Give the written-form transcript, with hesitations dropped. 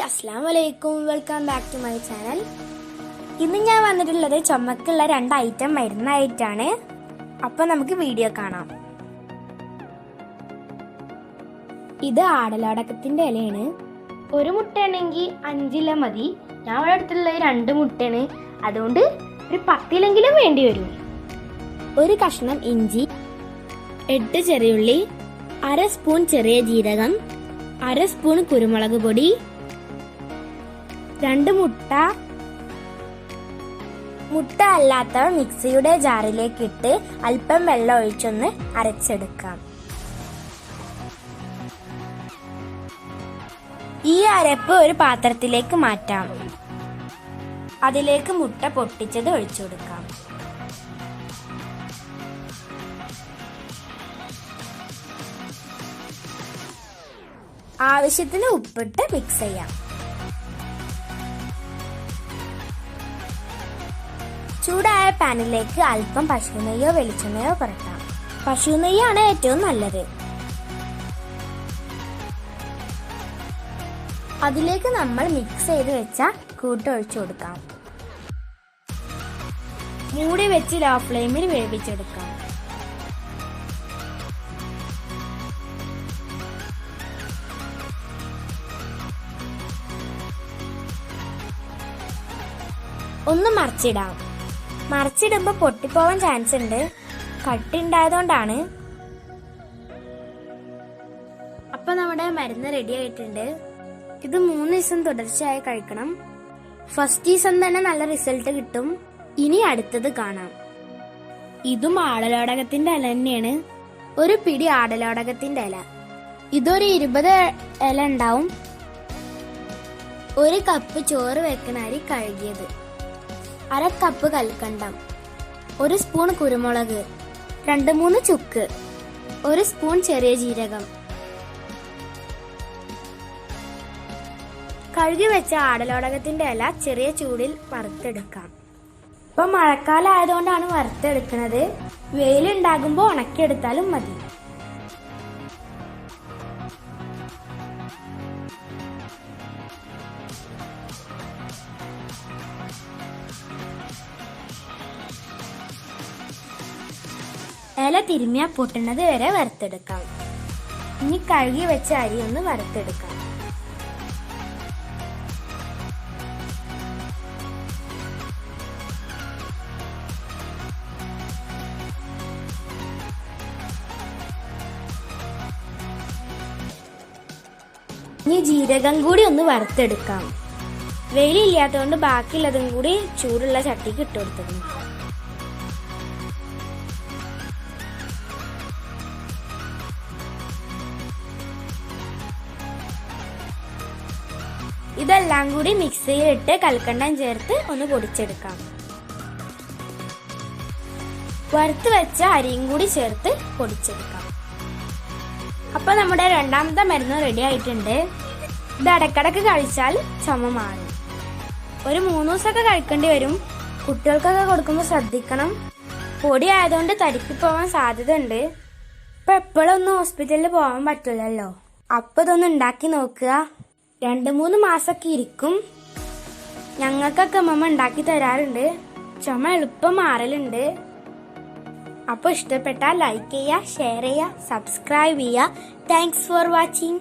അസ്സലാമു അലൈക്കും, welcome back to my channel. ഇന്ന് ഞാൻ വന്നിട്ടുള്ളത് ചുമക്കുള്ള 2 ഐറ്റം മരുന്നായിട്ടാണ്. അപ്പൊ നമുക്ക് വീഡിയോ കാണാം. ഇത് ആടലോടകത്തിന്റെ ഇലയാണ്. ഒരു മുട്ടയാണെങ്കിൽ 5 ഇല മതി. ഞാൻ ഇവിടെ അടുത്തുള്ളത് 2 മുട്ടയാണ്, അതുകൊണ്ട് ഒരു 10 ഇലെങ്കിലും വേണ്ടി വരും. ഒരു കഷ്ണം ഇഞ്ചി, 8 ചെറിയുള്ളി, 1/2 സ്പൂൺ ചെറിയ ജീരകം, 1/2 സ്പൂൺ കുരുമുളക് പൊടി, 2 മുട്ട അല്ലാത്തവ മിക്സിയുടെ ജാറിലേക്ക് ഇട്ട് അല്പം വെള്ളം ഒഴിച്ചൊന്ന് അരച്ചെടുക്കാം. ഈ അരപ്പ് ഒരു പാത്രത്തിലേക്ക് മാറ്റാം. അതിലേക്ക് മുട്ട പൊട്ടിച്ചത് ഒഴിച്ചു കൊടുക്കാം. ആവശ്യത്തിന് ഉപ്പിട്ട് മിക്സ് ചെയ്യാം. ചൂടായ പാനിലേക്ക് അല്പം പശുനെയ്യോ വെളിച്ചെണ്ണയോ പുരട്ടാം. പശുനെയ്യാണ് ഏറ്റവും നല്ലത്. അതിലേക്ക് നമ്മൾ മിക്സ് ചെയ്ത് വെച്ച കൂട്ട് ഒഴിച്ചു കൊടുക്കാം. മൂടി വെച്ച് ലോ ഫ്ലെയിമിൽ വേവിച്ചെടുക്കാം. ഒന്ന് മറിച്ചിടാം. മറിച്ചിടുമ്പോൾ പൊട്ടിപ്പോവാൻ ചാൻസ് ഉണ്ട്, കട്ടി ഉണ്ടായതുകൊണ്ടാണ്. അപ്പൊ നമ്മുടെ മരുന്ന് റെഡി ആയിട്ടുണ്ട്. ഇത് 3 ദിവസം തുടർച്ചയായി കഴിക്കണം. ഫസ്റ്റ് ദിവസം തന്നെ നല്ല റിസൾട്ട് കിട്ടും. ഇനി അടുത്തത് കാണാം. ഇതും ആടലോടകത്തിന്റെ ഇല തന്നെയാണ്. ഒരു പിടി ആടലോടകത്തിന്റെ ഇല, ഇതൊരു 20 ഇല ഉണ്ടാവും. 1 കപ്പ് ചോറ് വെക്കുന്ന അരി കഴുകിയത്, 1/2 കപ്പ് കൽക്കണ്ടം, 1 സ്പൂൺ കുരുമുളക്, 2-3 ചുക്ക്, 1 സ്പൂൺ ചെറിയ ജീരകം. കഴുകി വെച്ച ആടലോടകത്തിന്റെ ഇല ചെറിയ ചൂടിൽ വറുത്തെടുക്കാം. ഇപ്പൊ മഴക്കാലം ആയതുകൊണ്ടാണ് വറുത്തെടുക്കുന്നത്. വെയിലുണ്ടാകുമ്പോൾ ഉണക്കിയെടുത്താലും മതി. ഇല തിരുമ്മിയ പൊട്ടുന്നത് വരെ വറുത്തെടുക്കാം. ഇനി കഴുകി വെച്ച അരി ഒന്ന് വറുത്തെടുക്കാം. ഇനി ജീരകം കൂടി ഒന്ന് വറുത്തെടുക്കാം. വെയിലില്ലാത്തതുകൊണ്ട് ബാക്കിയുള്ളതും കൂടി ചൂടുള്ള ചട്ടിക്ക് ഇട്ട് കൊടുത്തിട്ടുണ്ട്. ഇതെല്ലാം കൂടി മിക്സിയിലിട്ട് കൽക്കണ്ടം ചേർത്ത് ഒന്ന് പൊടിച്ചെടുക്കാം. വറുത്ത് വെച്ച അരിയും കൂടി ചേർത്ത് പൊടിച്ചെടുക്കാം. അപ്പൊ നമ്മുടെ രണ്ടാമത്തെ മരുന്ന് റെഡി ആയിട്ടുണ്ട്. ഇത് ഇടക്കിടക്ക് കഴിച്ചാൽ ചുമ മാറും. ഒരു 3 ദിവസമൊക്കെ കഴിക്കേണ്ടി വരും. കുട്ടികൾക്കൊക്കെ കൊടുക്കുമ്പോൾ ശ്രദ്ധിക്കണം. പൊടി ആയതുകൊണ്ട് തരിപ്പിപ്പോവാൻ സാധ്യത ഉണ്ട്. ഇപ്പൊ എപ്പോഴൊന്നും ഹോസ്പിറ്റലിൽ പോകാൻ പറ്റില്ലല്ലോ. അപ്പൊ ഇതൊന്ന് ഉണ്ടാക്കി നോക്കുക. 2-3 മാസമൊക്കെ ഇരിക്കും. ഞങ്ങൾക്കൊക്കെ അമ്മ ഉണ്ടാക്കി തരാറുണ്ട്. ചുമ എളുപ്പം മാറലുണ്ട്. അപ്പൊ ഇഷ്ടപ്പെട്ടാൽ ലൈക്ക് ചെയ്യുക, ഷെയർ ചെയ്യുക, സബ്സ്ക്രൈബ് ചെയ്യുക. Thanks for watching.